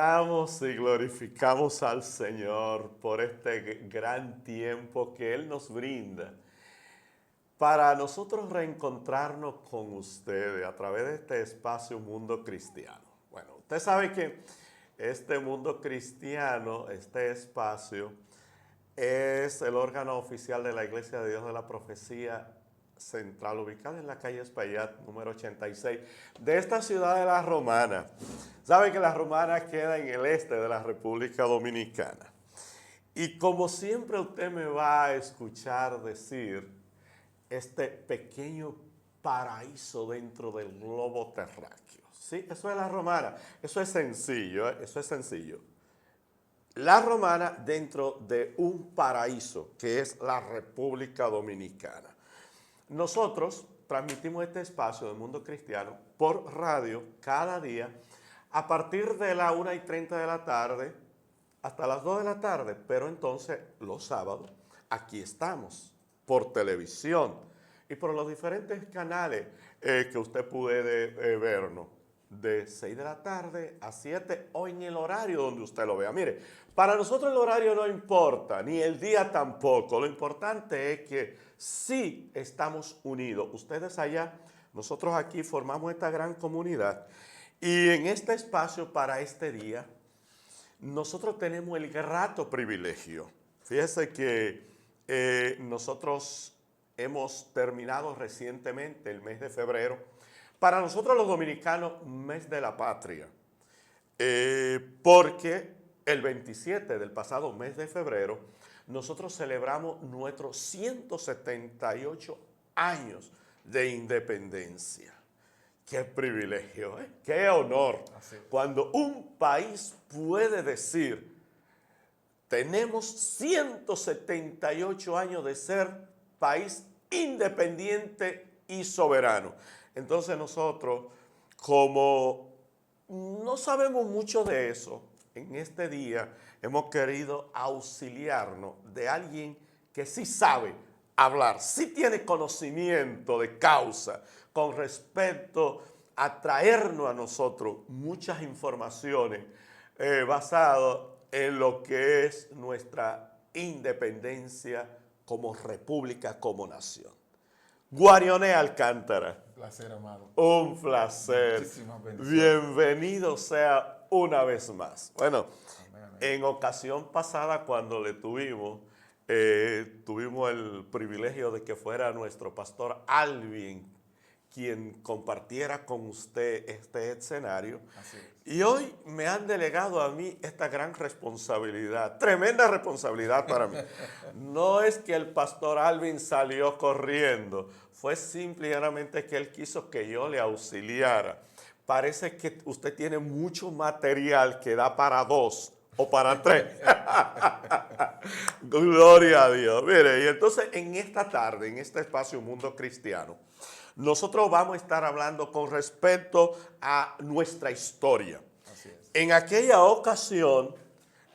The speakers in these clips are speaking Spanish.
Adoramos y glorificamos al Señor por este gran tiempo que Él nos brinda para nosotros reencontrarnos con ustedes a través de este espacio Mundo Cristiano. Bueno, usted sabe que este Mundo Cristiano, este espacio, es el órgano oficial de la Iglesia de Dios de la Profecía Central, ubicada en la calle Espaillat, número 86, de esta ciudad de La Romana. Saben que La Romana queda en el este de la República Dominicana. Y como siempre usted me va a escuchar decir, este pequeño paraíso dentro del globo terráqueo. ¿Sí? Eso es La Romana. Eso es sencillo, ¿eh? Eso es sencillo. La Romana dentro de un paraíso que es la República Dominicana. Nosotros transmitimos este espacio del Mundo Cristiano por radio cada día a partir de la 1:30 de la tarde hasta las 2 de la tarde, pero entonces los sábados aquí estamos por televisión y por los diferentes canales que usted puede vernos de 6 de la tarde a 7 o en el horario donde usted lo vea. Mire, para nosotros el horario no importa, ni el día tampoco. Lo importante es que sí estamos unidos. Ustedes allá, nosotros aquí formamos esta gran comunidad. Y en este espacio para este día, nosotros tenemos el grato privilegio. Fíjese que nosotros hemos terminado recientemente el mes de febrero. Para nosotros los dominicanos, mes de la patria, porque el 27 del pasado mes de febrero, nosotros celebramos nuestros 178 años de independencia. ¡Qué privilegio! ¡Qué honor! Cuando un país puede decir, tenemos 178 años de ser país independiente y soberano. Entonces nosotros, como no sabemos mucho de eso, en este día hemos querido auxiliarnos de alguien que sí sabe hablar, sí tiene conocimiento de causa con respecto a traernos a nosotros muchas informaciones basadas en lo que es nuestra independencia como república, como nación. Guarioné Alcántara. Un placer, amado. Un placer. Muchísimas bendiciones. Bienvenido sea una vez más. Bueno, Amén, amén. en ocasión pasada cuando le tuvimos el privilegio de que fuera nuestro pastor Alvin quien compartiera con usted este escenario. Así es. Y hoy me han delegado a mí esta gran responsabilidad, tremenda responsabilidad para mí. No es que el pastor Alvin salió corriendo, fue simplemente que él quiso que yo le auxiliara. Parece que usted tiene mucho material que da para 2 o para 3. Gloria a Dios. Mire, y entonces en esta tarde, en este espacio Mundo Cristiano, nosotros vamos a estar hablando con respecto a nuestra historia. Así es. En aquella ocasión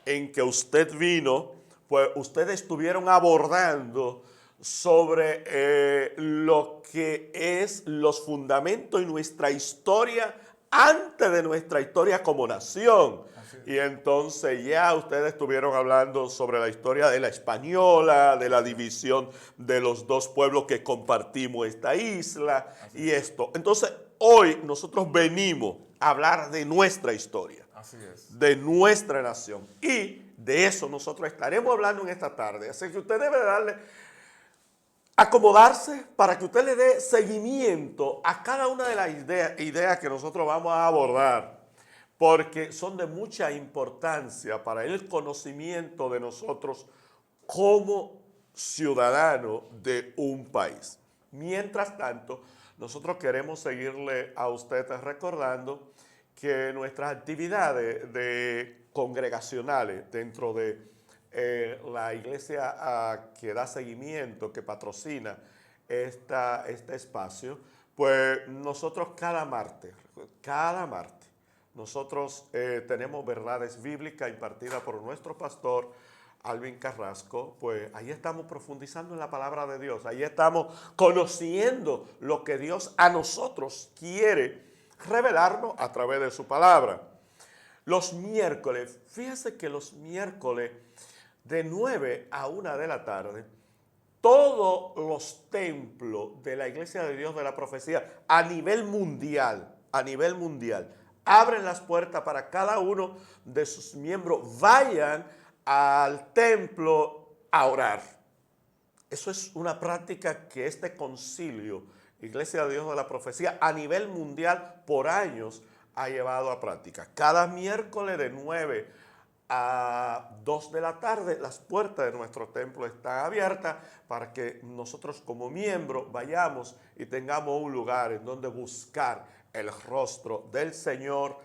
en que usted vino, pues ustedes estuvieron abordando sobre lo que es los fundamentos y nuestra historia antes de nuestra historia como nación. Y entonces ya ustedes estuvieron hablando sobre la historia de la española, de la división de los dos pueblos que compartimos esta isla y esto. Entonces hoy nosotros venimos a hablar de nuestra historia, Así es. de nuestra nación. Y de eso nosotros estaremos hablando en esta tarde. Así que usted debe darle, acomodarse para que usted le dé seguimiento a cada una de las ideas que nosotros vamos a abordar, porque son de mucha importancia para el conocimiento de nosotros como ciudadanos de un país. Mientras tanto, nosotros queremos seguirle a usted recordando que nuestras actividades congregacionales dentro de la iglesia que da seguimiento, que patrocina este espacio, pues nosotros cada martes, nosotros tenemos verdades bíblicas impartidas por nuestro pastor Alvin Carrasco. Pues ahí estamos profundizando en la palabra de Dios, ahí estamos conociendo lo que Dios a nosotros quiere revelarnos a través de su palabra. Los miércoles, fíjese que los miércoles de 9 a 1 de la tarde, todos los templos de la Iglesia de Dios de la Profecía a nivel mundial, abren las puertas para cada uno de sus miembros, vayan al templo a orar. Eso es una práctica que este concilio, Iglesia de Dios de la Profecía, a nivel mundial por años ha llevado a práctica. Cada miércoles de 9 a 2 de la tarde, las puertas de nuestro templo están abiertas para que nosotros como miembros vayamos y tengamos un lugar en donde buscar el rostro del Señor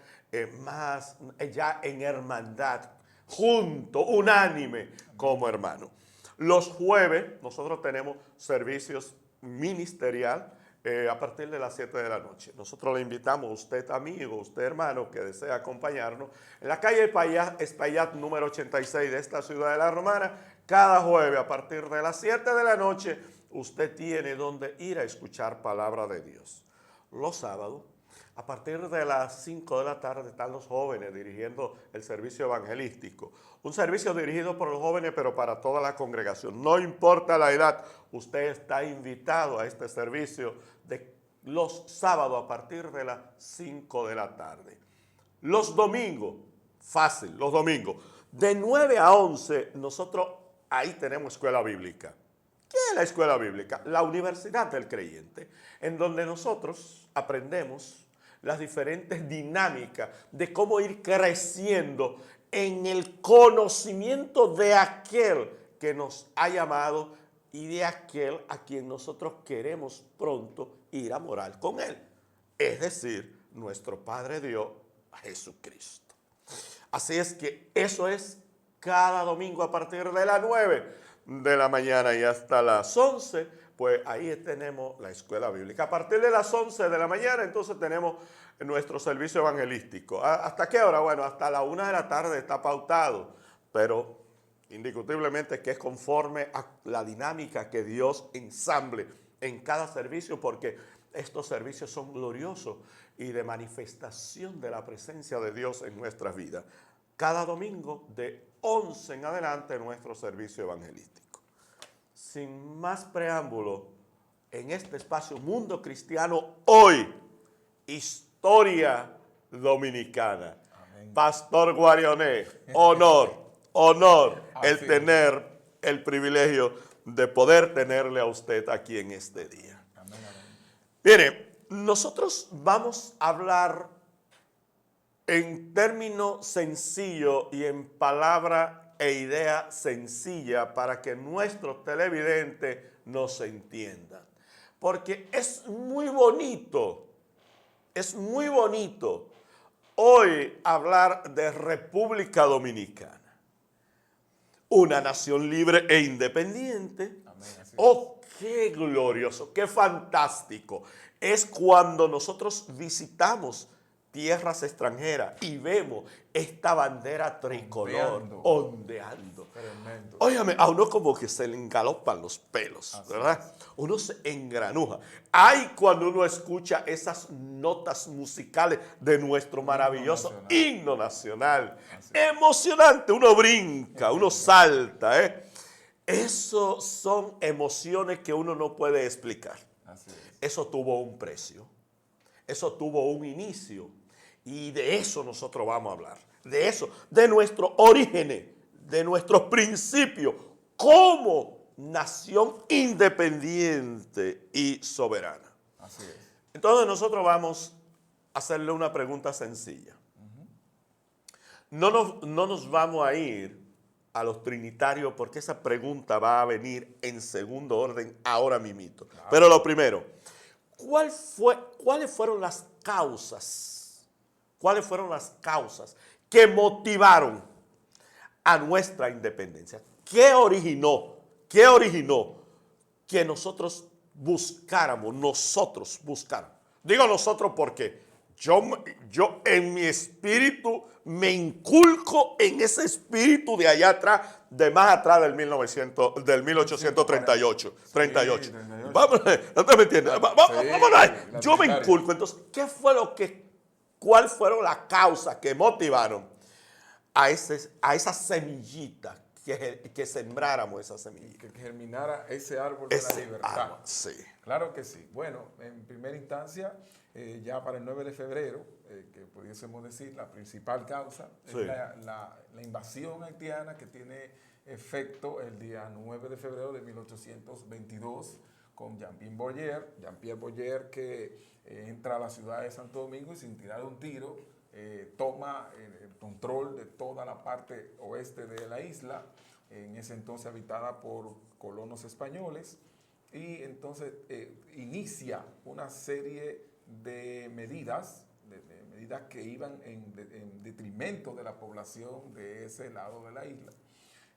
más ya en hermandad, junto, unánime como hermano. Los jueves nosotros tenemos servicios ministerial a partir de las 7 de la noche. Nosotros le invitamos a usted, amigo, usted, hermano, que desea acompañarnos en la calle Espaillat número 86 de esta ciudad de La Romana. Cada jueves a partir de las 7 de la noche usted tiene donde ir a escuchar palabra de Dios. Los sábados, a partir de las 5 de la tarde, están los jóvenes dirigiendo el servicio evangelístico. Un servicio dirigido por los jóvenes, pero para toda la congregación. No importa la edad, usted está invitado a este servicio de los sábados a partir de las 5 de la tarde. Los domingos, fácil, los domingos, de 9 a 11, nosotros ahí tenemos escuela bíblica. ¿Qué es la escuela bíblica? La universidad del creyente, en donde nosotros aprendemos las diferentes dinámicas de cómo ir creciendo en el conocimiento de aquel que nos ha llamado y de aquel a quien nosotros queremos pronto ir a morar con él. Es decir, nuestro Padre Dios, Jesucristo. Así es que eso es cada domingo a partir de las 9 de la mañana y hasta las 11, pues ahí tenemos la escuela bíblica. A partir de las 11 de la mañana, entonces tenemos nuestro servicio evangelístico. ¿Hasta qué hora? Bueno, hasta la 1 de la tarde está pautado, pero indiscutiblemente que es conforme a la dinámica que Dios ensamble en cada servicio, porque estos servicios son gloriosos y de manifestación de la presencia de Dios en nuestras vidas. Cada domingo de 11 en adelante nuestro servicio evangelístico. Sin más preámbulo, en este espacio Mundo Cristiano Hoy, Historia Dominicana. Amén. Pastor Guarioné, honor el tener el privilegio de poder tenerle a usted aquí en este día. Amén, amén. Mire, nosotros vamos a hablar en término sencillo y en palabra e idea sencilla para que nuestros televidentes nos entiendan. Porque es muy bonito hoy hablar de República Dominicana. Una nación libre e independiente. Amén, oh, qué glorioso, qué fantástico. Es cuando nosotros visitamos tierras extranjeras y vemos esta bandera tricolor ondeando. Óyame, a uno como que se le engalopan los pelos, así ¿verdad? Es. Uno se engranuja. Ay, cuando uno escucha esas notas musicales de nuestro maravilloso himno nacional. Emocionante, uno brinca, uno salta, ¿eh? Eso son emociones que uno no puede explicar. Así es. Eso tuvo un precio, eso tuvo un inicio. Y de eso nosotros vamos a hablar, de eso, de nuestros orígenes, de nuestros principios como nación independiente y soberana. Así es. Entonces nosotros vamos a hacerle una pregunta sencilla. No nos vamos a ir a los trinitarios porque esa pregunta va a venir en segundo orden ahora mismito. Claro. Pero lo primero, ¿cuáles fueron las causas? ¿Cuáles fueron las causas que motivaron a nuestra independencia? ¿Qué originó que nosotros buscáramos? Digo nosotros porque yo en mi espíritu me inculco en ese espíritu de allá atrás, de más atrás del 1838. 38. Vamos, no te me entiendes. Vamos a yo me inculco. Entonces, ¿cuál fueron las causas que motivaron a esa semillita, que sembráramos esa semillita. Que germinara ese árbol de la Ese libertad. árbol, sí. Claro que sí. Bueno, en primera instancia, ya para el 9 de febrero, que pudiésemos decir la principal causa, Sí. es la invasión haitiana que tiene efecto el día 9 de febrero de 1822 con Jean-Pierre Boyer que entra a la ciudad de Santo Domingo y sin tirar un tiro toma el control de toda la parte oeste de la isla, en ese entonces habitada por colonos españoles, y entonces inicia una serie de medidas, medidas que iban en detrimento de la población de ese lado de la isla.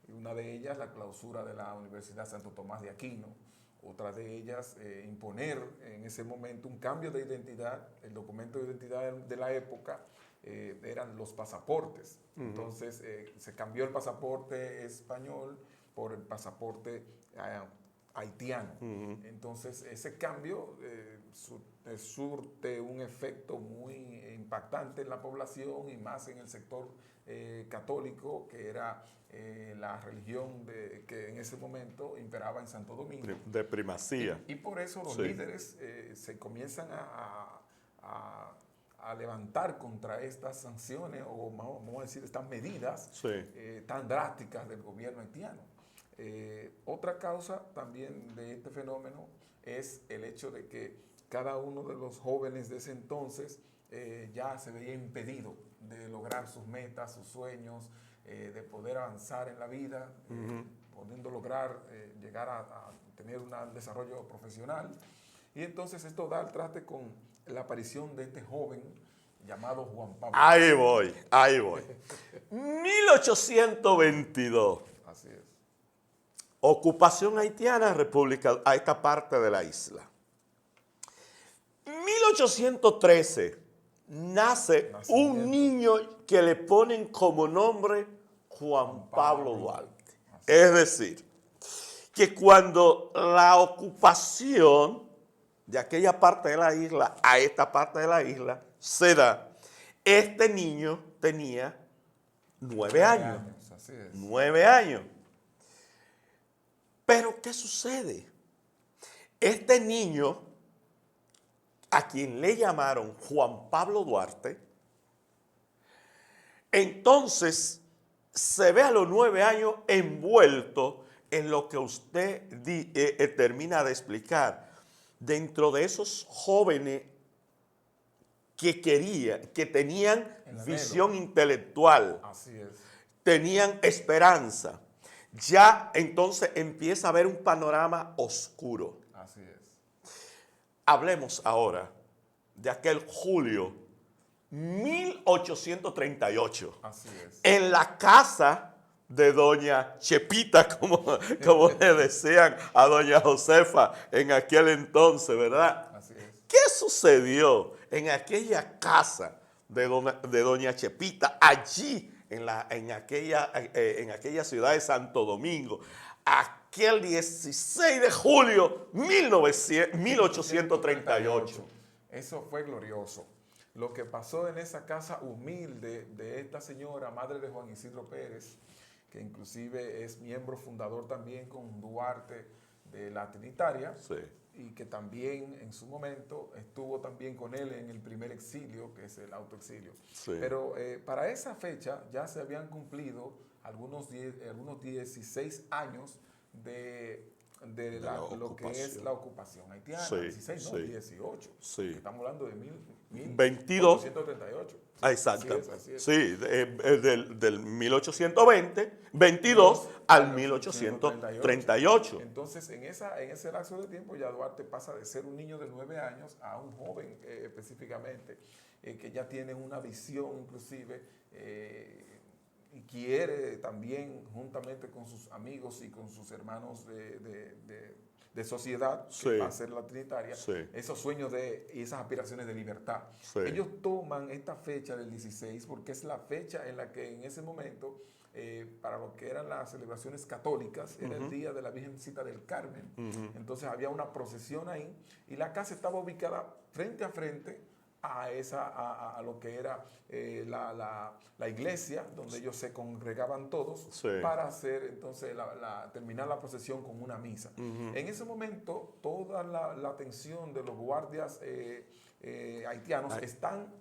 Y una de ellas, la clausura de la Universidad Santo Tomás de Aquino. Otra de ellas, imponer en ese momento un cambio de identidad. El documento de identidad de la época eran los pasaportes. Entonces se cambió el pasaporte español por el pasaporte haitiano. Entonces ese cambio surte un efecto muy impactante en la población y más en el sector católico, que era la religión que en ese momento imperaba en Santo Domingo. De primacía. Y por eso los Sí. líderes se comienzan a levantar contra estas sanciones, o vamos a decir, estas medidas Sí. tan drásticas del gobierno haitiano. Otra causa también de este fenómeno es el hecho de que cada uno de los jóvenes de ese entonces ya se veía impedido de lograr sus metas, sus sueños, de poder avanzar en la vida, pudiendo lograr llegar a tener un desarrollo profesional. Y entonces esto da al traste con la aparición de este joven llamado Juan Pablo. Ahí voy. 1822. Así es. Ocupación haitiana, República, a esta parte de la isla. 1813 nace un niño que le ponen como nombre Juan Pablo Duarte. Es decir, que cuando la ocupación de aquella parte de la isla a esta parte de la isla se da, este niño tenía 9 años. Así es. 9 años. Pero, ¿qué sucede? Este niño, a quien le llamaron Juan Pablo Duarte, entonces se ve a los 9 años envuelto en lo que usted termina de explicar. Dentro de esos jóvenes que tenían visión intelectual, Así es. tenían esperanza. Ya entonces empieza a haber un panorama oscuro. Así es. Hablemos ahora de aquel julio 1838. Así es. En la casa de doña Chepita, como le decían a doña Josefa en aquel entonces, ¿verdad? Así es. ¿Qué sucedió en aquella casa de doña Chepita, allí en aquella ciudad de Santo Domingo, aquel 16 de julio 1838? Eso fue glorioso. Lo que pasó en esa casa humilde de esta señora, madre de Juan Isidro Pérez, que inclusive es miembro fundador también con Duarte de la Trinitaria, Sí. y que también en su momento estuvo también con él en el primer exilio, que es el autoexilio. Sí. Pero para esa fecha ya se habían cumplido algunos 16 años de lo que es la ocupación haitiana. Sí, 16, no, sí. 18. Sí. Estamos hablando de 22. 1838. Exacto. Así es. Sí, del 1820, 22 al 1838. Entonces, en ese lapso de tiempo ya Duarte pasa de ser un niño de 9 años a un joven específicamente, que ya tiene una visión inclusive y quiere también, juntamente con sus amigos y con sus hermanos de sociedad, Sí. que va a ser la Trinitaria, Sí. esos sueños y esas aspiraciones de libertad. Sí. Ellos toman esta fecha del 16 porque es la fecha en la que en ese momento, para lo que eran las celebraciones católicas, era el día de la Virgencita del Carmen. Entonces había una procesión ahí y la casa estaba ubicada frente a frente a lo que era la iglesia, donde ellos se congregaban todos Sí. para hacer entonces terminar la procesión con una misa. En ese momento, toda la atención de los guardias haitianos están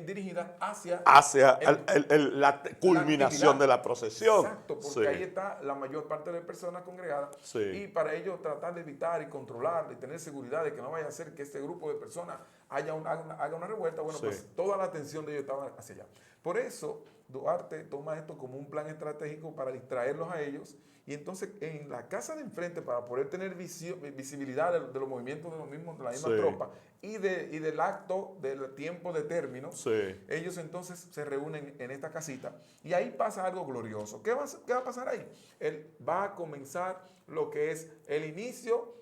dirigidas hacia Hacia la la culminación actividad. de la procesión. Exacto, porque Sí. ahí está la mayor parte de personas congregadas. Sí. Y para ellos tratar de evitar y controlar y tener seguridad de que no vaya a ser que este grupo de personas haga una revuelta, bueno, Sí. pues toda la atención de ellos estaba hacia allá. Por eso Duarte toma esto como un plan estratégico para distraerlos a ellos. Y entonces en la casa de enfrente, para poder tener visibilidad de los movimientos de la misma Sí. tropa y del acto del tiempo de término, Sí. ellos entonces se reúnen en esta casita y ahí pasa algo glorioso. ¿Qué va a pasar ahí? Él va a comenzar lo que es el inicio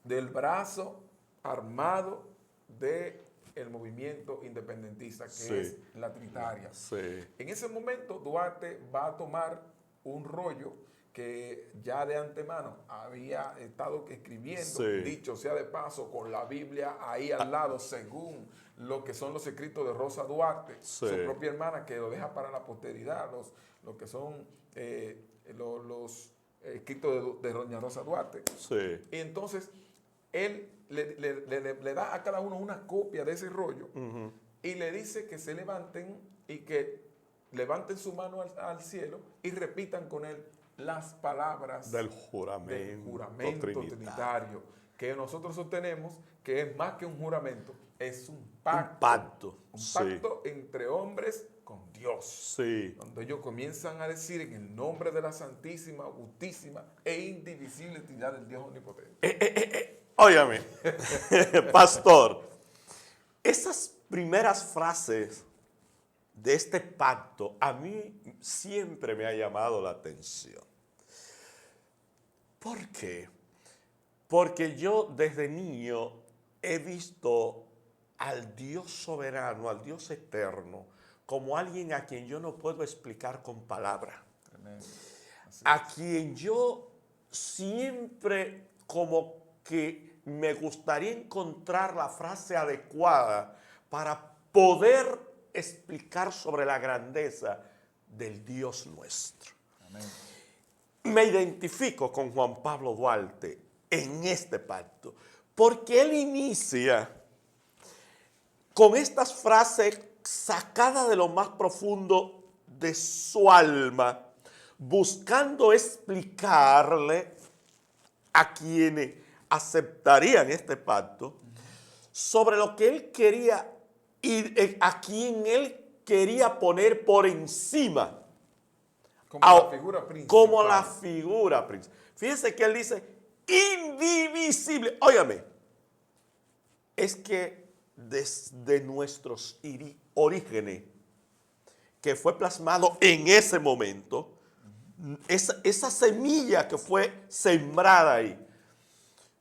del brazo armado del movimiento independentista, que Sí. es la Trinitaria. Sí. En ese momento Duarte va a tomar un rollo que ya de antemano había estado escribiendo, Sí. dicho sea de paso, con la Biblia ahí al lado, según lo que son los escritos de Rosa Duarte, Sí. su propia hermana, que lo deja para la posteridad, lo que son los escritos de doña Rosa Duarte. Sí. Y entonces él le da a cada uno una copia de ese rollo y le dice que se levanten y que levanten su mano al cielo y repitan con él las palabras Del juramento, trinitario, que nosotros sostenemos que es más que un juramento, es un pacto. Un pacto. Un Sí. pacto entre hombres con Dios. Sí. Donde ellos comienzan a decir en el nombre de la Santísima, Justísima e Indivisible Trinidad del Dios Omnipotente. Óyame, pastor, esas primeras frases de este pacto a mí siempre me ha llamado la atención. ¿Por qué? Porque yo desde niño he visto al Dios soberano, al Dios eterno, como alguien a quien yo no puedo explicar con palabras. Tremendo. Así A quien yo siempre como que me gustaría encontrar la frase adecuada para poder explicar sobre la grandeza del Dios nuestro. Amén. Me identifico con Juan Pablo Duarte en este pacto, porque él inicia con estas frases sacadas de lo más profundo de su alma, buscando explicarle a quienes aceptarían este pacto sobre lo que él quería y a quien él quería poner por encima. Como la figura principal. Como la figura principal. Fíjese que él dice indivisible. Óigame, es que desde nuestros orígenes, que fue plasmado en ese momento, esa semilla que fue sembrada ahí,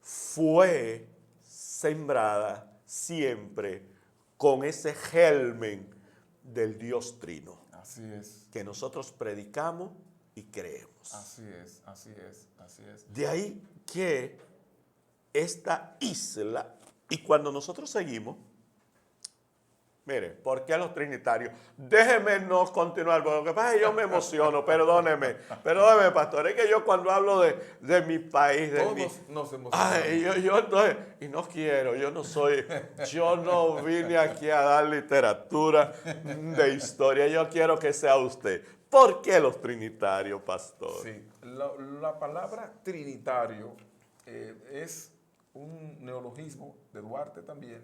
fue sembrada siempre con ese germen del Dios Trino. Así es. Que nosotros predicamos y creemos. Así es, así es, así es. De ahí que esta isla, y cuando nosotros seguimos, mire, ¿por qué los trinitarios? Déjeme no continuar, porque lo que pasa es que yo me emociono, perdóneme, pastor, es que yo cuando hablo de mi país, de Todos nos emocionamos. Ay, yo entonces, y no quiero, yo no vine aquí a dar literatura de historia, yo quiero que sea usted. ¿Por qué los trinitarios, pastor? Sí, la palabra trinitario es un neologismo de Duarte también,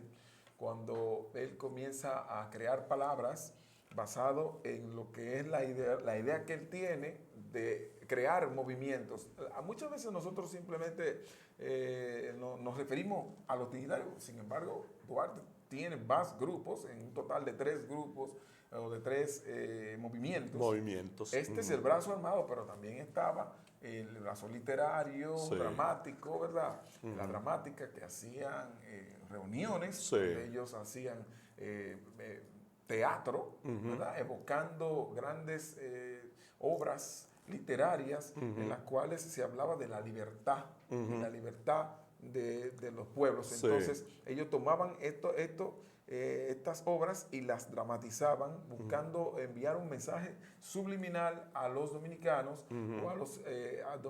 cuando él comienza a crear palabras basado en lo que es la idea que él tiene de crear movimientos. Muchas veces nosotros simplemente nos referimos a los trinitarios, sin embargo, Duarte tiene más grupos, en un total de 3 grupos o de 3 movimientos. Este es el brazo armado, pero también estaba el brazo literario, Sí. dramático, ¿verdad? La dramática, que hacían reuniones, Sí. donde ellos hacían teatro, ¿verdad? Evocando grandes obras literarias en las cuales se hablaba de la libertad, de la libertad de los pueblos. Sí. Entonces, ellos tomaban estas obras y las dramatizaban buscando enviar un mensaje subliminal a los dominicanos o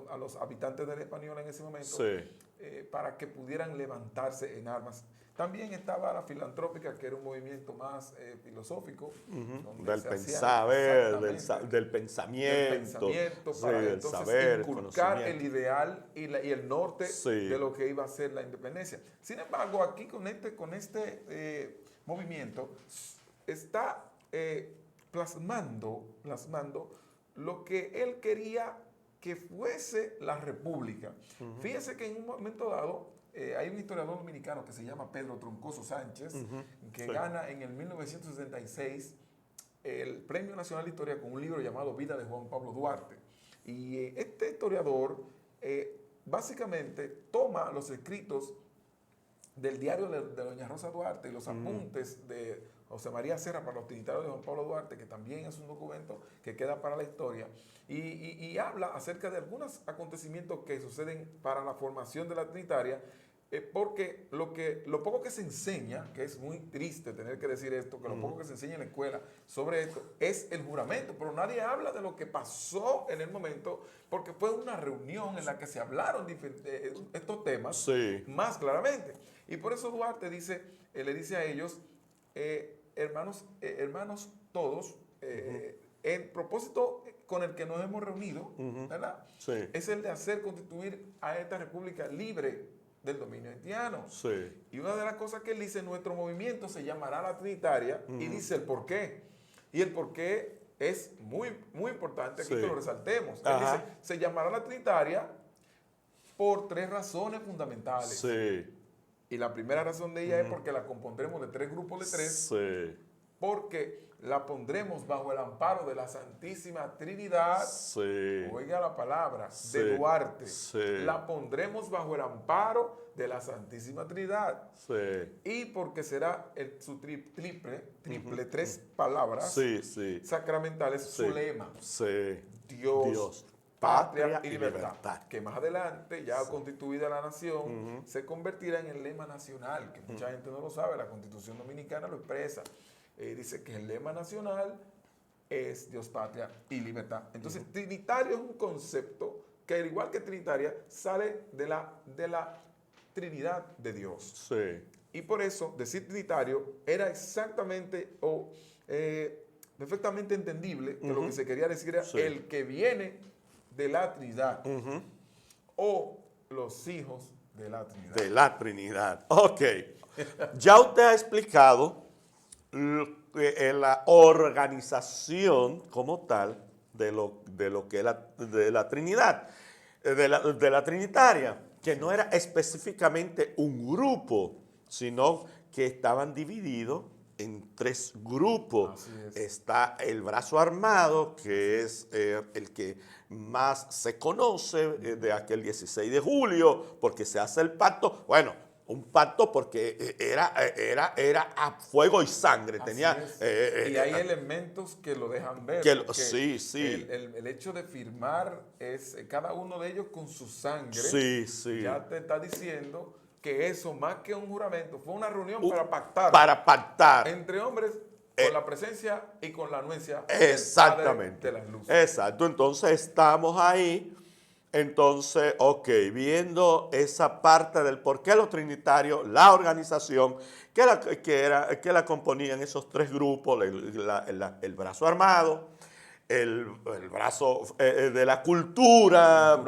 a los habitantes de la Española en ese momento, Sí. para que pudieran levantarse en armas. También estaba la filantrópica, que era un movimiento más filosófico. Donde Del se hacían saber, exactamente del pensamiento. pensamiento Sí, para del entonces saber, inculcar el conocimiento. ideal y el norte Sí. de lo que iba a ser la independencia. Sin embargo, aquí con este movimiento está plasmando lo que él quería que fuese la república. Fíjese que en un momento dado hay un historiador dominicano que se llama Pedro Troncoso Sánchez, que Sí. gana en el 1976 el Premio Nacional de Historia con un libro llamado Vida de Juan Pablo Duarte. Y este historiador básicamente toma los escritos del diario de doña Rosa Duarte y los apuntes de José María Serra para los trinitarios de Juan Pablo Duarte, que también es un documento que queda para la historia, y habla acerca de algunos acontecimientos que suceden para la formación de la trinitaria, porque lo poco que se enseña, que es muy triste tener que decir esto, que lo poco que se enseña en la escuela sobre esto es el juramento, pero nadie habla de lo que pasó en el momento, porque fue una reunión en la que se hablaron estos temas Sí. más claramente. Y por eso Duarte le dice a ellos, hermanos todos, el propósito con el que nos hemos reunido, ¿verdad? Sí. Es el de hacer constituir a esta república libre del dominio haitiano. Sí. Y una de las cosas que él dice, nuestro movimiento se llamará la Trinitaria, y dice el por qué. Y el por qué es muy, muy importante aquí que lo resaltemos. Él dice, se llamará la Trinitaria por 3 razones fundamentales. Sí. Y la primera razón de ella es porque la compondremos de 3 grupos de 3, Sí. porque la pondremos bajo el amparo de la Santísima Trinidad. Sí. Oiga la palabra, Sí. de Duarte. Sí. La pondremos bajo el amparo de la Santísima Trinidad. Sí. Y porque será su triple, 3 palabras Sí. sacramentales, Sí. su lema. Sí. Dios, patria y libertad. Que más adelante, ya constituida la nación, se convertirá en el lema nacional, que mucha gente no lo sabe, la Constitución Dominicana lo expresa. Dice que el lema nacional es Dios, patria y libertad. Entonces, trinitario es un concepto que, al igual que trinitaria, sale de la Trinidad de Dios. Sí. Y por eso, decir trinitario era exactamente perfectamente entendible que lo que se quería decir era el que viene de la Trinidad o los hijos de la Trinidad. De la Trinidad. Ok. Ya usted ha explicado la organización como tal de lo que es de la Trinidad, de la Trinitaria, que no era específicamente un grupo, sino que estaban divididos en 3 grupos. Así es. Está el brazo armado, que es el que más se conoce de aquel 16 de julio, porque se hace el pacto. Bueno, un pacto porque era a fuego y sangre. Así Tenía, es. Y hay elementos que lo dejan ver. Sí. El hecho de firmar es cada uno de ellos con su sangre. Sí. Ya te está diciendo que eso, más que un juramento, fue una reunión para pactar. Para pactar. Entre hombres, con la presencia y con la anuencia Exactamente. del Padre de las luces. Exacto. Entonces estamos ahí. Entonces, ok, viendo esa parte del por qué los trinitarios, la organización que la componían esos 3 grupos, el brazo armado, el brazo de la cultural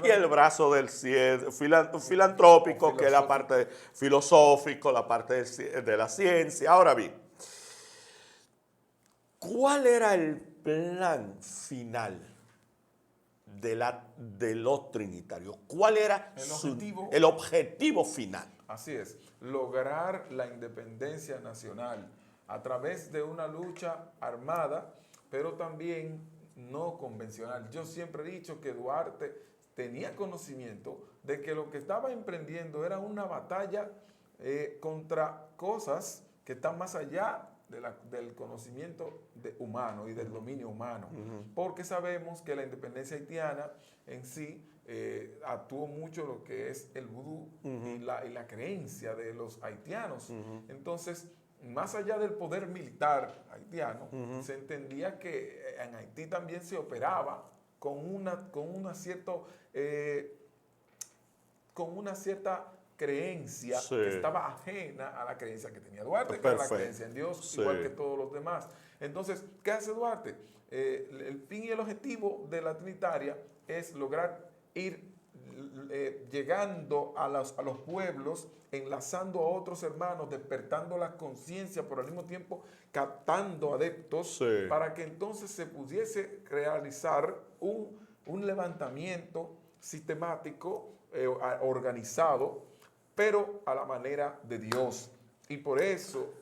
y el brazo del filantrópico, que es la parte filosófica, la parte de la ciencia. Ahora bien, ¿cuál era el plan final de los trinitarios? ¿Cuál era el objetivo final? Así es, lograr la independencia nacional a través de una lucha armada, pero también no convencional. Yo siempre he dicho que Duarte tenía conocimiento de que lo que estaba emprendiendo era una batalla contra cosas que están más allá del conocimiento humano y del dominio humano, porque sabemos que la independencia haitiana en sí actuó mucho lo que es el vudú y la creencia de los haitianos. Entonces, más allá del poder militar haitiano, se entendía que en Haití también se operaba con una cierta creencia que estaba ajena a la creencia que tenía Duarte, que era la creencia en Dios, igual que todos los demás. Entonces, ¿qué hace Duarte? El fin y el objetivo de la Trinitaria es lograr ir llegando a los pueblos, enlazando a otros hermanos, despertando la conciencia, pero al mismo tiempo captando adeptos, para que entonces se pudiese realizar un levantamiento sistemático, organizado, pero a la manera de Dios. Y por eso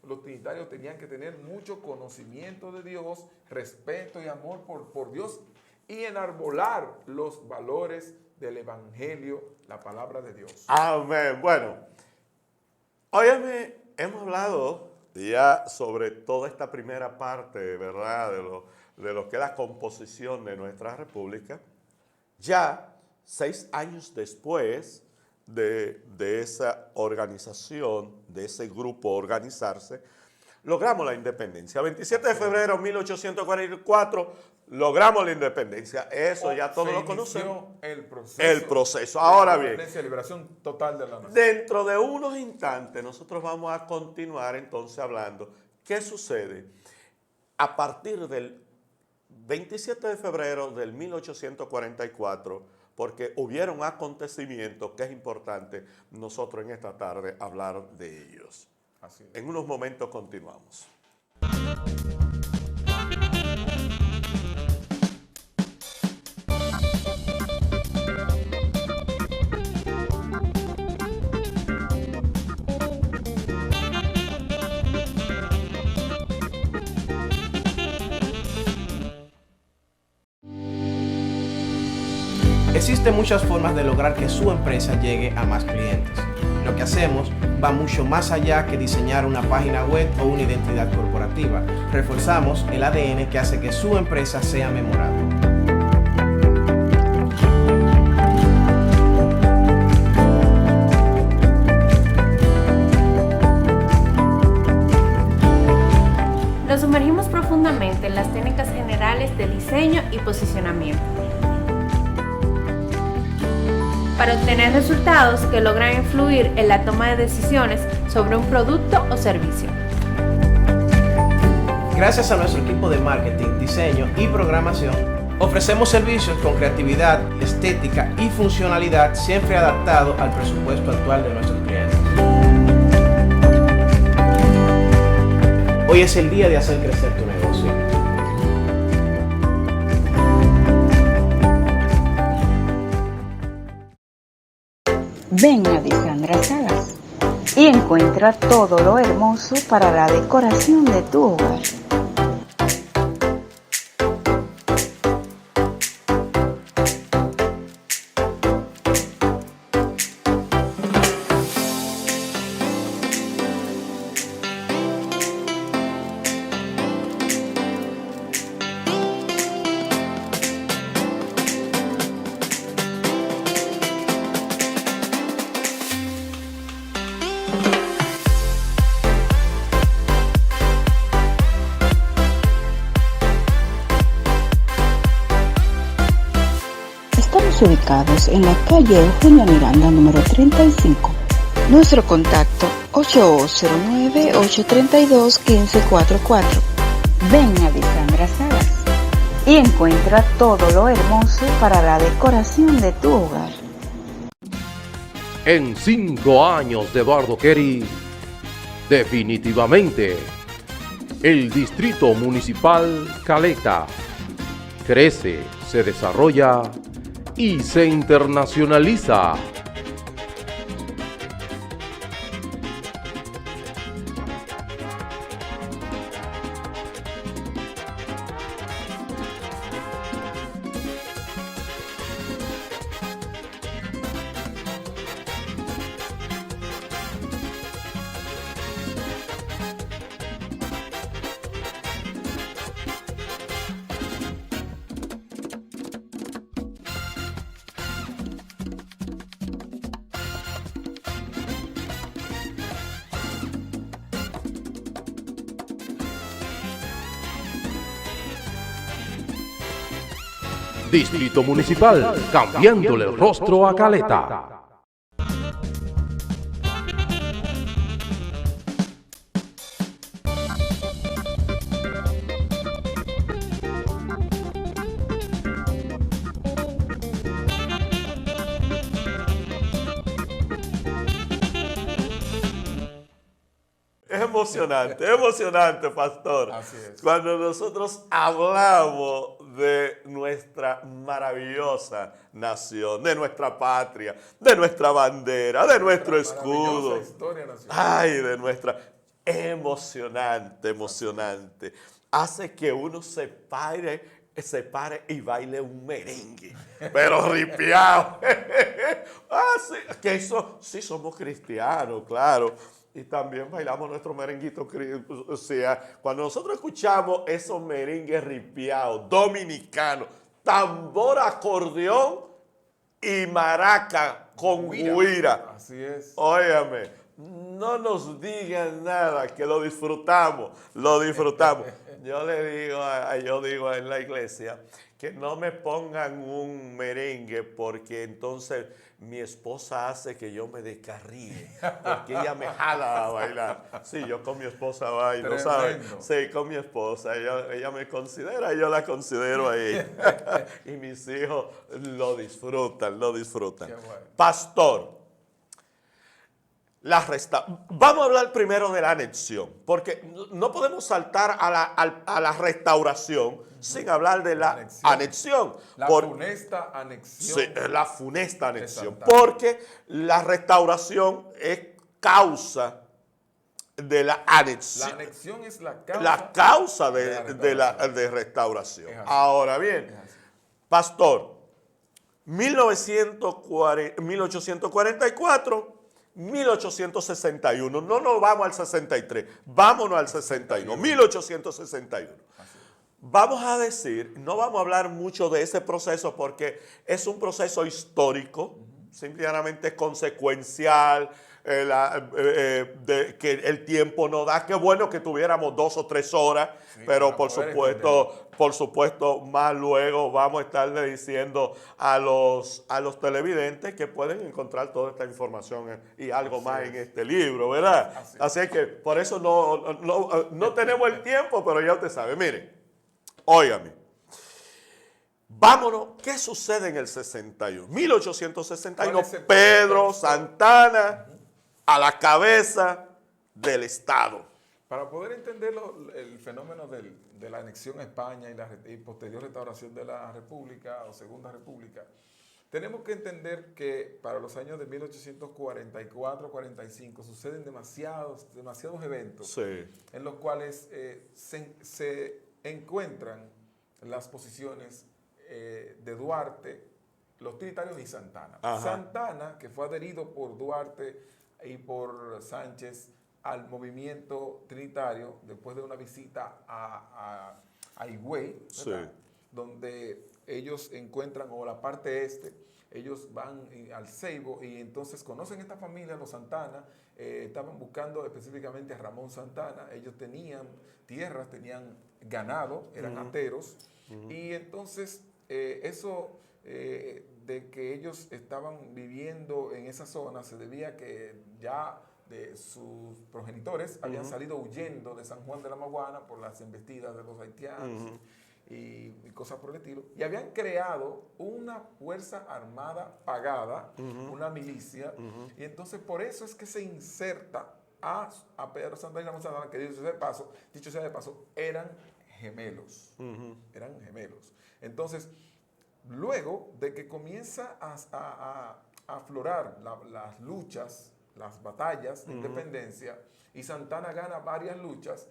los trinitarios tenían que tener mucho conocimiento de Dios, respeto y amor por Dios, y enarbolar los valores del Evangelio, la palabra de Dios. Amén. Bueno, óyeme, hemos hablado ya sobre toda esta primera parte, ¿verdad?, de lo que es la composición de nuestra república. Ya 6 años después de esa organización, de ese grupo organizarse, logramos la independencia. 27 de febrero de 1844, logramos la independencia. Eso ya todos lo conocemos. El proceso. Ahora bien, liberación total de la nación. Dentro de unos instantes nosotros vamos a continuar entonces hablando qué sucede a partir del 27 de febrero del 1844, porque hubieron acontecimientos que es importante nosotros en esta tarde hablar de ellos. Así es. En unos momentos continuamos. Existen muchas formas de lograr que su empresa llegue a más clientes. Lo que hacemos va mucho más allá que diseñar una página web o una identidad corporativa. Reforzamos el ADN que hace que su empresa sea memorable. Nos sumergimos profundamente en las técnicas generales de diseño y posicionamiento, para obtener resultados que logran influir en la toma de decisiones sobre un producto o servicio. Gracias a nuestro equipo de marketing, diseño y programación, ofrecemos servicios con creatividad, estética y funcionalidad siempre adaptado al presupuesto actual de nuestros clientes. Hoy es el día de hacer crecer tu negocio. Ven a Disandra Salas y encuentra todo lo hermoso para la decoración de tu hogar. Ubicados en la calle Eugenio Miranda, número 35. Nuestro contacto 8209-832-1544. Ven a Disandra Salas y encuentra todo lo hermoso para la decoración de tu hogar. En 5 años de Eduardo Kerry, definitivamente, el Distrito Municipal Caleta crece, se desarrolla y se internacionaliza. Distrito Municipal, cambiándole el rostro a Caleta. Es emocionante, pastor. Así es. Cuando nosotros hablamos de nuestra maravillosa nación, de nuestra patria, de nuestra bandera, de nuestro escudo. Maravillosa historia nacional. Ay, de nuestra... Emocionante, emocionante. Hace que uno se pare y baile un merengue, pero ripiado. Sí, que eso, sí somos cristianos, claro. Y también bailamos nuestro merenguito. O sea, cuando nosotros escuchamos esos merengues ripiados, dominicanos, tambor, acordeón y maraca con guira. Así es. Óyame, no nos digan nada, que lo disfrutamos, lo disfrutamos. Yo digo en la iglesia que no me pongan un merengue porque entonces mi esposa hace que yo me descarríe, porque ella me jala a bailar. Sí, yo con mi esposa bailo, ¿sabes? Sí, con mi esposa, ella me considera, yo la considero a ella. Y mis hijos lo disfrutan, lo disfrutan. Qué bueno. Pastor, vamos a hablar primero de la anexión, porque no podemos saltar a la restauración sin hablar de la anexión. La funesta anexión. Sí, la funesta anexión, de Santana. porque la restauración es causa de la anexión. La anexión es la causa, La causa de de restauración. Es así. Ahora bien, Es así. pastor, 1844, 1861, no nos vamos al 63, vámonos al 61, 1861. Vamos a decir, no vamos a hablar mucho de ese proceso porque es un proceso histórico, simplemente consecuencial, que el tiempo no da. Qué bueno que tuviéramos 2 o 3 horas, sí, pero por supuesto, más luego vamos a estarle diciendo a los televidentes que pueden encontrar toda esta información y algo más en este libro, ¿verdad? Así que por eso no tenemos el tiempo, pero ya usted sabe. Miren, óigame. Vámonos, ¿qué sucede en el 61? 1861, Pedro Santana a la cabeza del Estado. Para poder entender el fenómeno de la anexión a España y posterior restauración de la República o Segunda República, tenemos que entender que para los años de 1844-45 suceden demasiados eventos, sí, en los cuales se encuentran las posiciones de Duarte, los trinitarios y Santana. Ajá. Santana, que fue adherido por Duarte y por Sánchez al movimiento trinitario después de una visita a Higüey, sí, donde ellos encuentran, o la parte este, ellos van al Ceibo y entonces conocen esta familia, los Santana, estaban buscando específicamente a Ramón Santana, ellos tenían tierras, tenían ganado, eran ateros, y entonces eso de que ellos estaban viviendo en esa zona se debía a que ya de sus progenitores habían salido huyendo de San Juan de la Maguana por las embestidas de los haitianos y cosas por el estilo, y habían creado una fuerza armada pagada, una milicia, y entonces por eso es que se inserta a Pedro Santana y Ramón Santana, que dicho sea de paso, eran gemelos, eran gemelos. Entonces, luego de que comienza a aflorar las luchas, las batallas de independencia, y Santana gana varias luchas,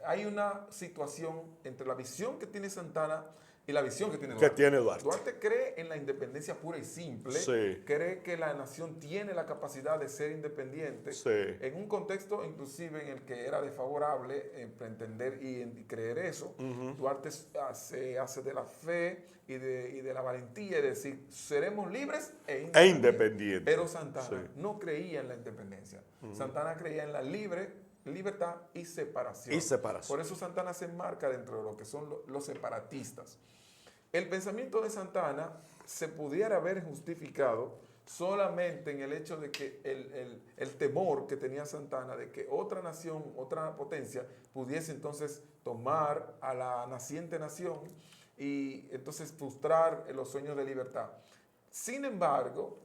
hay una situación entre la visión que tiene Santana y la visión que tiene Duarte. Duarte cree en la independencia pura y simple, sí, cree que la nación tiene la capacidad de ser independiente, sí, en un contexto inclusive en el que era desfavorable entender y creer eso. Duarte se hace de la fe y de la valentía de decir, seremos libres e independientes. Pero Santana no creía en la independencia. Santana creía en la libertad y separación. Por eso Santana se enmarca dentro de lo que son los separatistas. el pensamiento de Santana se pudiera haber justificado solamente en el hecho de que el temor que tenía Santana de que otra nación, otra potencia, pudiese entonces tomar a la naciente nación y entonces frustrar los sueños de libertad. Sin embargo,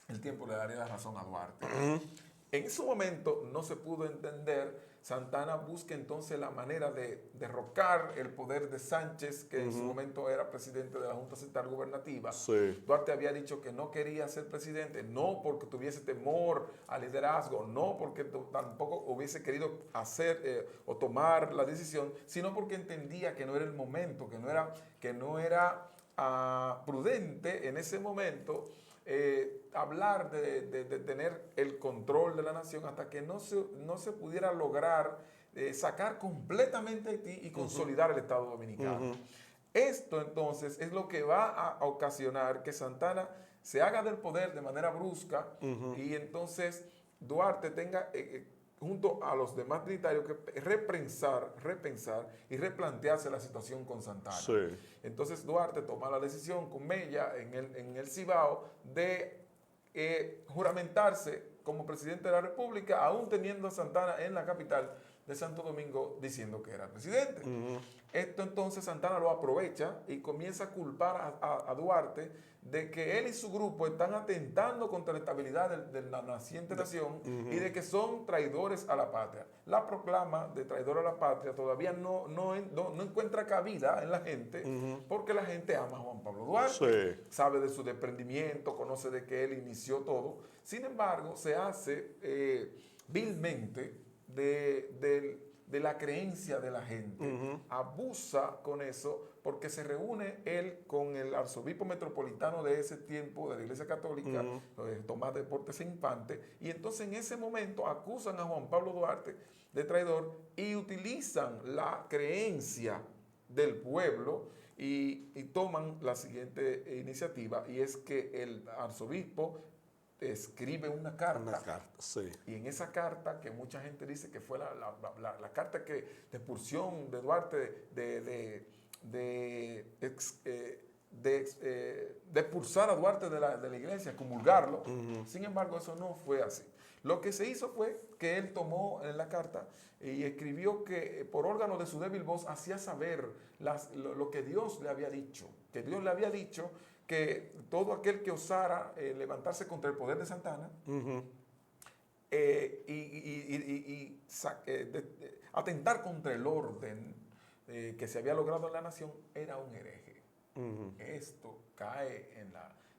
el tiempo le daría la razón a Duarte. En ese momento no se pudo entender. Santana busca entonces la manera de derrocar el poder de Sánchez, que en su momento era presidente de la Junta Central Gubernativa. Sí. Duarte había dicho que no quería ser presidente, no porque tuviese temor al liderazgo, no porque tampoco hubiese querido hacer o tomar la decisión, sino porque entendía que no era el momento, que no era prudente en ese momento hablar de tener el control de la nación hasta que no se pudiera lograr sacar completamente Haití y consolidar el Estado Dominicano. Esto entonces es lo que va a ocasionar que Santana se haga del poder de manera brusca y entonces Duarte tenga junto a los demás trinitarios que repensar y replantearse la situación con Santana. Sí. Entonces Duarte toma la decisión con Mella en el Cibao de juramentarse como presidente de la República, aún teniendo a Santana en la capital de Santo Domingo diciendo que era presidente. Esto entonces Santana lo aprovecha y comienza a culpar a Duarte de que él y su grupo están atentando contra la estabilidad de la naciente nación y de que son traidores a la patria. La proclama de traidor a la patria todavía no encuentra cabida en la gente porque la gente ama a Juan Pablo Duarte, sabe de su desprendimiento, conoce de que él inició todo. Sin embargo, se hace vilmente de la creencia de la gente, abusa con eso porque se reúne él con el arzobispo metropolitano de ese tiempo de la Iglesia Católica, Tomás de Portes e Infante, y entonces en ese momento acusan a Juan Pablo Duarte de traidor y utilizan la creencia del pueblo y toman la siguiente iniciativa, y es que el arzobispo escribe una carta. Sí. Y en esa carta, que mucha gente dice que fue la carta de expulsión de Duarte de expulsar a Duarte de la iglesia, comulgarlo. Sin embargo, eso no fue así. Lo que se hizo fue que él tomó en la carta y escribió que por órgano de su débil voz hacía saber lo que Dios le había dicho. Que Dios le había dicho que todo aquel que osara levantarse contra el poder de Santana atentar contra el orden que se había logrado en la nación era un hereje. Esto cae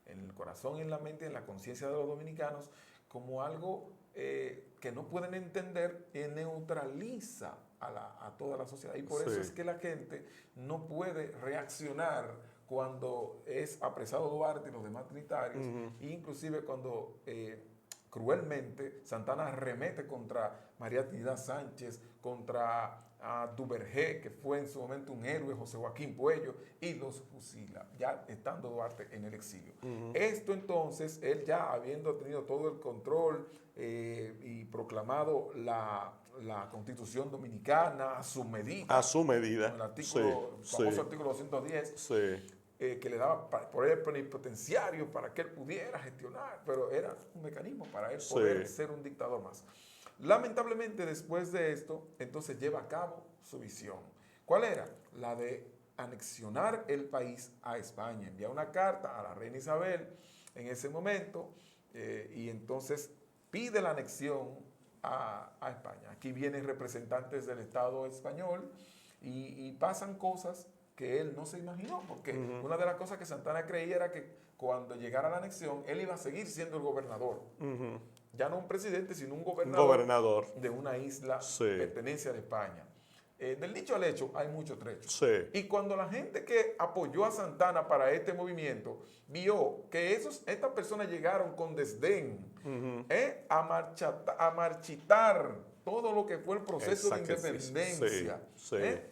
en el corazón y en la mente, en la conciencia de los dominicanos como algo que no pueden entender y neutraliza a toda la sociedad. Y por eso es que la gente no puede reaccionar cuando es apresado Duarte y los demás trinitarios, inclusive cuando cruelmente Santana arremete contra María Trinidad Sánchez, contra Duvergé, que fue en su momento un héroe, José Joaquín Puello, y los fusila, ya estando Duarte en el exilio. Esto entonces, él ya habiendo tenido todo el control y proclamado la Constitución Dominicana a su medida. A su medida. El artículo, famoso artículo 210. Que le daba por el plenipotenciario para que él pudiera gestionar, pero era un mecanismo para él poder ser un dictador más. Lamentablemente, después de esto, entonces lleva a cabo su visión. ¿Cuál era? La de anexionar el país a España. Envía una carta a la reina Isabel en ese momento y entonces pide la anexión a España. Aquí vienen representantes del Estado español y pasan cosas que él no se imaginó, porque una de las cosas que Santana creía era que cuando llegara la anexión, él iba a seguir siendo el gobernador. Ya no un presidente, sino un gobernador de una isla pertenencia de España. Del dicho al hecho hay mucho trecho. Y cuando la gente que apoyó a Santana para este movimiento vio que estas personas llegaron con desdén a marchitar todo lo que fue el proceso de independencia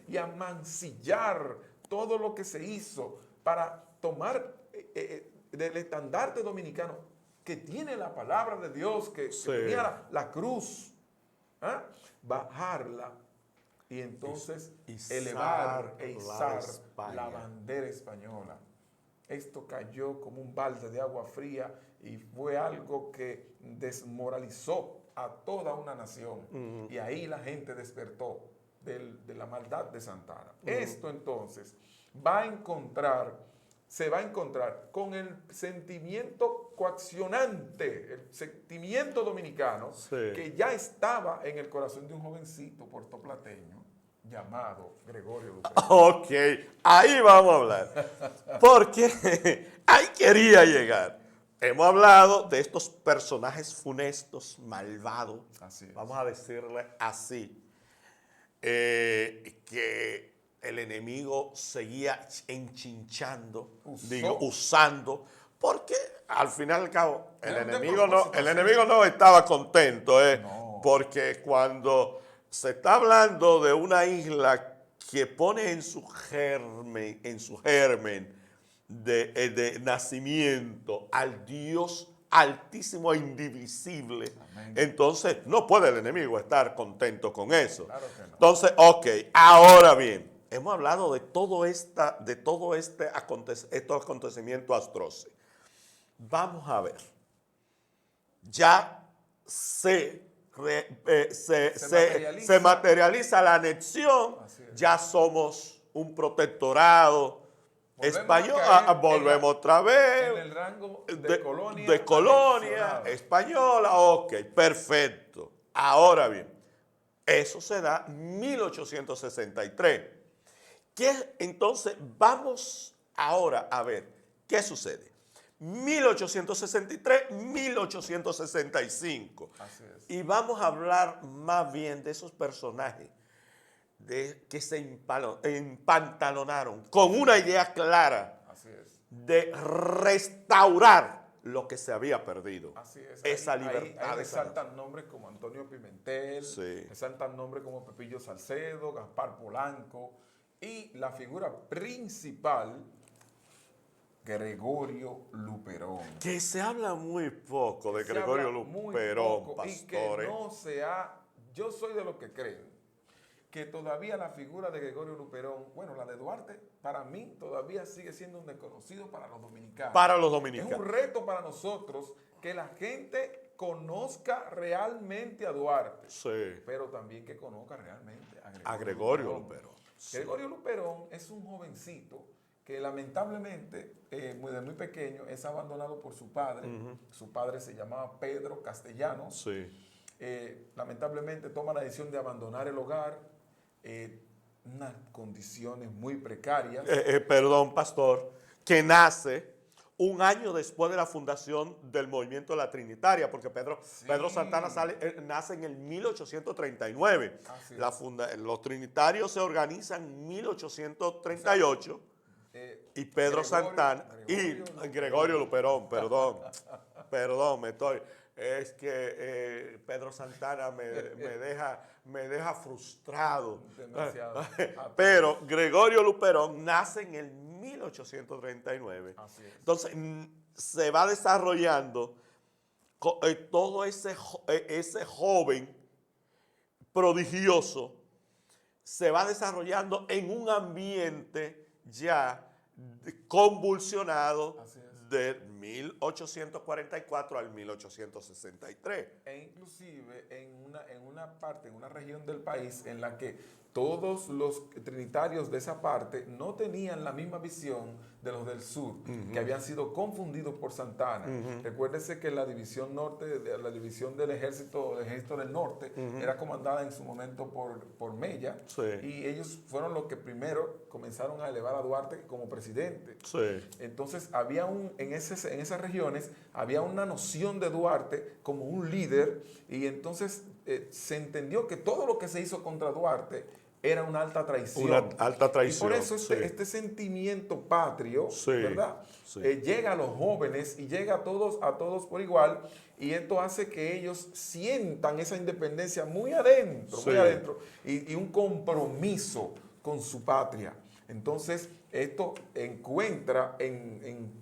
y a mancillar todo lo que se hizo para tomar del estandarte dominicano que tiene la palabra de Dios, que tenía la cruz, bajarla y entonces Izar elevar e la izar España. la bandera española. Esto cayó como un balde de agua fría y fue algo que desmoralizó a toda una nación. Y ahí la gente despertó de la maldad de Santana. Esto entonces se va a encontrar con el sentimiento coaccionante, el sentimiento dominicano, Sí. que ya estaba en el corazón de un jovencito puertoplateño llamado Gregorio Luperón. Ok, ahí vamos a hablar. Porque ahí quería llegar. Hemos hablado de estos personajes funestos, malvados, Así es. vamos a decirle así, que el enemigo seguía enchinchando, usando, porque al final y al cabo el Era de enemigo propósito, no estaba contento, No. porque cuando se está hablando de una isla que pone en su germen de nacimiento al Dios altísimo e indivisible, Amén. entonces no puede el enemigo estar contento con eso. Claro que no. Entonces, ok, ahora bien, hemos hablado de estos acontecimientos atroces. Vamos a ver. Ya se materializa la anexión, Así es. ya somos un protectorado Volvemos español, a caer volvemos otra vez en el rango de colonia, de colonia anexionada. española, ok, perfecto. Ahora bien, eso se da en 1863. Entonces, vamos ahora a ver qué sucede. 1863, 1865. Así es. Y vamos a hablar más bien de esos personajes que se empantalonaron con una idea clara Así es. de restaurar lo que se había perdido. Así es. Esa Ahí libertad. esa resaltan nombres como Antonio Pimentel, Sí. resaltan nombres como Pepillo Salcedo, Gaspar Polanco y la figura principal, Gregorio Luperón. que se habla muy poco de Se Gregorio habla muy Luperón, poco y que pastores. no se ha... Yo soy de los que creen que todavía la figura de Gregorio Luperón, bueno, la de Duarte, para mí todavía sigue siendo un desconocido para los dominicanos. Para los Es dominicanos. un reto para nosotros que la gente conozca realmente a Duarte, Sí, pero también que conozca realmente a Gregorio Luperón. Sí. Gregorio Luperón es un jovencito que lamentablemente, de muy pequeño, es abandonado por su padre. Su padre se llamaba Pedro Castellanos. Sí. Lamentablemente toma la decisión de abandonar el hogar, unas condiciones muy precarias. Perdón, pastor, que nace un año después de la fundación del movimiento de la Trinitaria, porque Pedro Santana nace en el 1839. Así es. Los trinitarios se organizan en 1838 y Pedro Santana y Gregorio Luperón, perdón, es que Pedro Santana me deja frustrado. Demasiado. Pero Gregorio Luperón nace en el 1839. Así es. Entonces, se va desarrollando todo ese joven prodigioso, se va desarrollando en un ambiente ya convulsionado Así es. de 1844 al 1863. E inclusive en una región del país en la que todos los trinitarios de esa parte no tenían la misma visión de los del sur, que habían sido confundidos por Santana. Recuérdese que la división norte, la división del ejército del norte, era comandada en su momento por Mella, Sí. y ellos fueron los que primero comenzaron a elevar a Duarte como presidente. Sí. Entonces había en esas regiones había una noción de Duarte como un líder, y entonces se entendió que todo lo que se hizo contra Duarte era una alta traición. Una alta traición, Y por eso sí. este sentimiento patrio, Sí, ¿verdad? sí. Llega a los jóvenes y llega a todos por igual, y esto hace que ellos sientan esa independencia muy adentro, Sí. y un compromiso con su patria. Entonces, esto encuentra en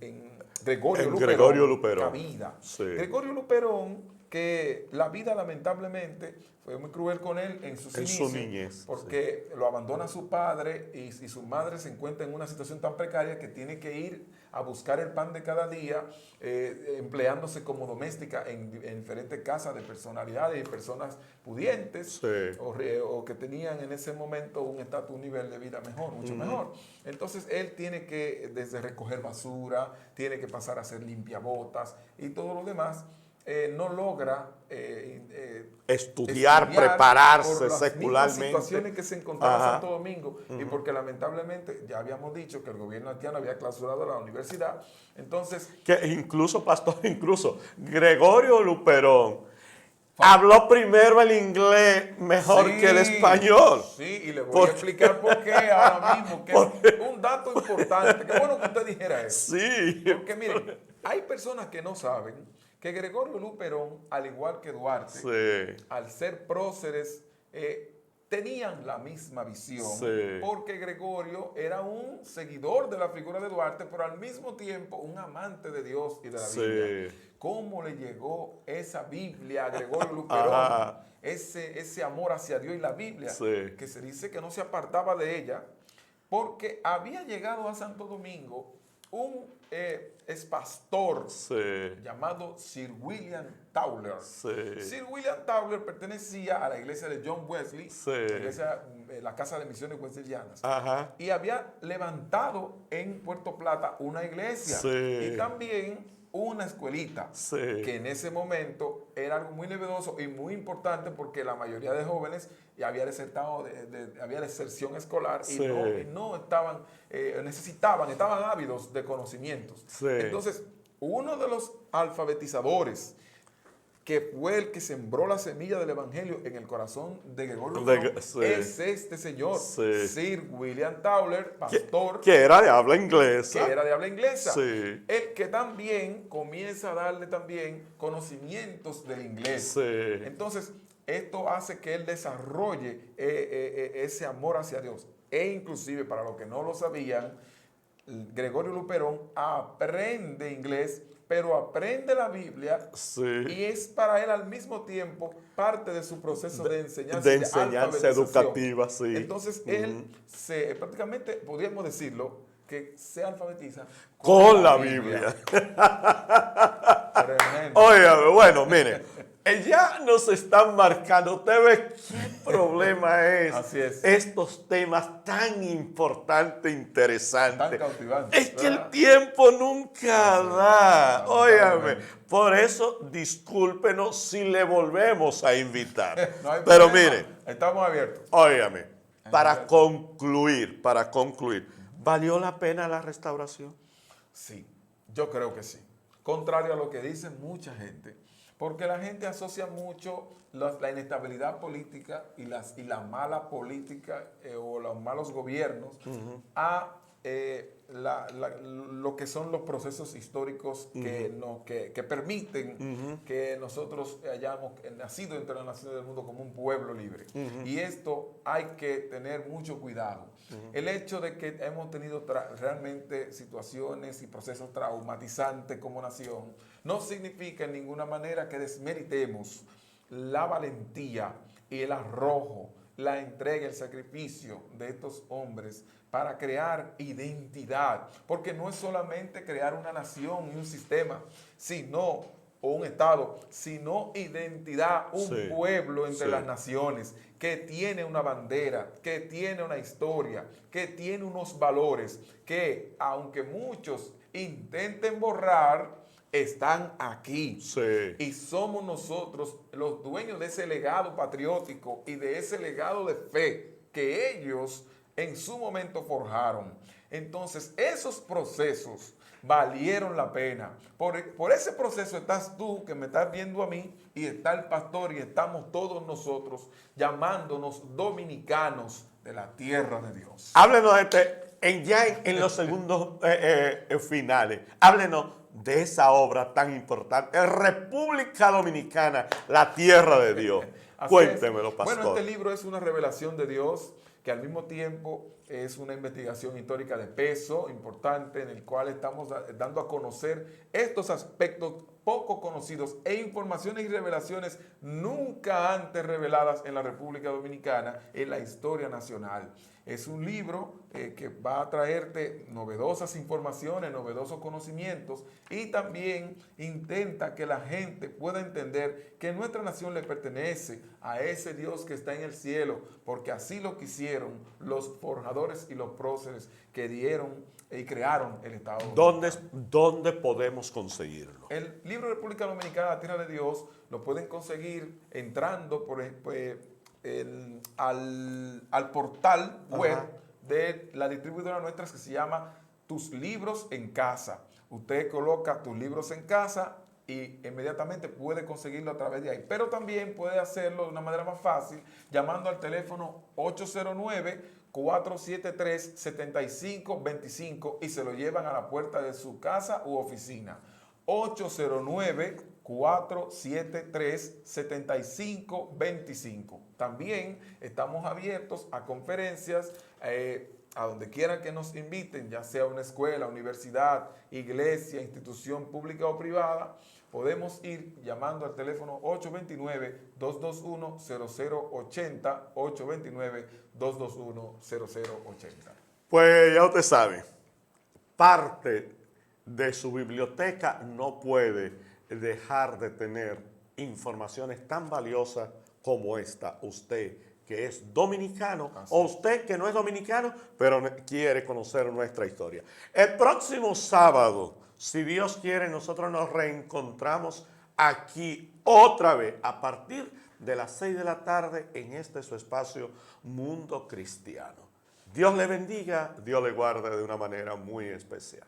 Gregorio Luperón Luperón. cabida. Sí. Gregorio Luperón que la vida lamentablemente fue muy cruel con él en sus inicios, niñez, porque lo abandona su padre y su madre se encuentra en una situación tan precaria que tiene que ir a buscar el pan de cada día, empleándose como doméstica en diferentes casas de personalidades y personas pudientes, Sí. o que tenían en ese momento un estatus, un nivel de vida mejor, mucho mejor. Entonces él tiene que desde recoger basura, tiene que pasar a hacer limpiabotas y todo lo demás. No logra Estudiar, prepararse por las secularmente. mismas situaciones que se encontraba Ajá. Santo Domingo y porque lamentablemente ya habíamos dicho que el gobierno haitiano había clausurado la universidad. Entonces, Que incluso, pastor, Gregorio Luperón habló primero el inglés mejor sí, que el español. Sí, y le voy a explicar por qué ahora mismo, que es un dato importante. Qué bueno que usted dijera eso. Sí. Porque miren, hay personas que no saben que Gregorio Luperón, al igual que Duarte, Sí. al ser próceres, tenían la misma visión, Sí. porque Gregorio era un seguidor de la figura de Duarte, pero al mismo tiempo un amante de Dios y de la Sí. Biblia. ¿Cómo le llegó esa Biblia a Gregorio Luperón? Ajá. Ese amor hacia Dios y la Biblia, Sí. que se dice que no se apartaba de ella, porque había llegado a Santo Domingo un expastor Sí. llamado Sir William Towler. Sí. Sir William Towler pertenecía a la iglesia de John Wesley, Sí. la Casa de Misiones Wesleyana, Ajá. y había levantado en Puerto Plata una iglesia Sí. y también una escuelita, Sí. que en ese momento era algo muy novedoso y muy importante porque la mayoría de jóvenes ya había desertado, había deserción escolar Sí. y no estaban, estaban ávidos de conocimientos. Sí. Entonces, uno de los alfabetizadores que fue el que sembró la semilla del evangelio en el corazón de Gregorio Luperón, Sí. es este señor, Sí. Sir William Towler, pastor, Que era de habla inglesa. que era de habla inglesa, Sí. el que también comienza a darle también conocimientos del inglés. Sí. Entonces, esto hace que él desarrolle ese amor hacia Dios. E inclusive, para los que no lo sabían, Gregorio Luperón aprende inglés, pero aprende la Biblia Sí. y es para él al mismo tiempo parte de su proceso de enseñanza, de y enseñanza alfabetización. educativa, sí. Entonces, él prácticamente, podríamos decirlo, que se alfabetiza Con la Biblia. Tremendo. Óigame, bueno, mire, ya nos están marcando. Usted ve qué problema es. Así es. Estos temas tan importantes, interesantes. Tan cautivante, Es que el ¿verdad? tiempo nunca da. es. Óigame, por eso discúlpenos si le volvemos a invitar. No hay Pero problema. mire, Estamos abiertos. óigame, para concluir, ¿valió la pena la restauración? Sí, yo creo que sí. Contrario a lo que dice mucha gente. Porque la gente asocia mucho la inestabilidad política y la mala política o los malos gobiernos a lo que son los procesos históricos que permiten que nosotros hayamos nacido entre las naciones del mundo como un pueblo libre. Y esto hay que tener mucho cuidado. El hecho de que hemos tenido realmente situaciones y procesos traumatizantes como nación no significa en ninguna manera que desmeritemos la valentía y el arrojo, la entrega, el sacrificio de estos hombres para crear identidad, porque no es solamente crear una nación y un sistema, o un estado, sino identidad, un Sí, pueblo entre sí. las naciones que tiene una bandera, que tiene una historia, que tiene unos valores que, aunque muchos intenten borrar, están aquí. Sí. Y somos nosotros los dueños de ese legado patriótico y de ese legado de fe que ellos en su momento forjaron. Entonces, esos procesos valieron la pena. Por ese proceso estás tú, que me estás viendo a mí, y está el pastor, y estamos todos nosotros llamándonos dominicanos de la tierra de Dios. Háblenos en los segundos finales. Háblenos de esa obra tan importante, República Dominicana, la tierra de Dios. Así Cuéntemelo, es. pastor. Bueno, este libro es una revelación de Dios que al mismo tiempo es una investigación histórica de peso importante en el cual estamos dando a conocer estos aspectos poco conocidos e informaciones y revelaciones nunca antes reveladas en la República Dominicana en la historia nacional. Es un libro que va a traerte novedosas informaciones, novedosos conocimientos y también intenta que la gente pueda entender que nuestra nación le pertenece a ese Dios que está en el cielo, porque así lo quisieron los forjadores y los próceres que dieron y crearon el Estado Dominicano. ¿Dónde podemos conseguirlo? El libro República Dominicana, la Tierra de Dios, lo pueden conseguir entrando por al portal web de la distribuidora nuestra que se llama Tus Libros en Casa. Usted coloca Tus Libros en Casa y inmediatamente puede conseguirlo a través de ahí. Pero también puede hacerlo de una manera más fácil llamando al teléfono 809-473-7525 y se lo llevan a la puerta de su casa u oficina. 809-473-7525. También estamos abiertos a conferencias, a donde quieran que nos inviten, ya sea una escuela, universidad, iglesia, institución pública o privada. Podemos ir llamando al teléfono 829-221-0080, 829-221-0080. Pues ya usted sabe, parte de su biblioteca no puede dejar de tener informaciones tan valiosas como esta. Usted que es dominicano o usted que no es dominicano, pero quiere conocer nuestra historia. El próximo sábado, si Dios quiere, nosotros nos reencontramos aquí otra vez a partir de las 6 de la tarde en este su espacio Mundo Cristiano. Dios le bendiga, Dios le guarde de una manera muy especial.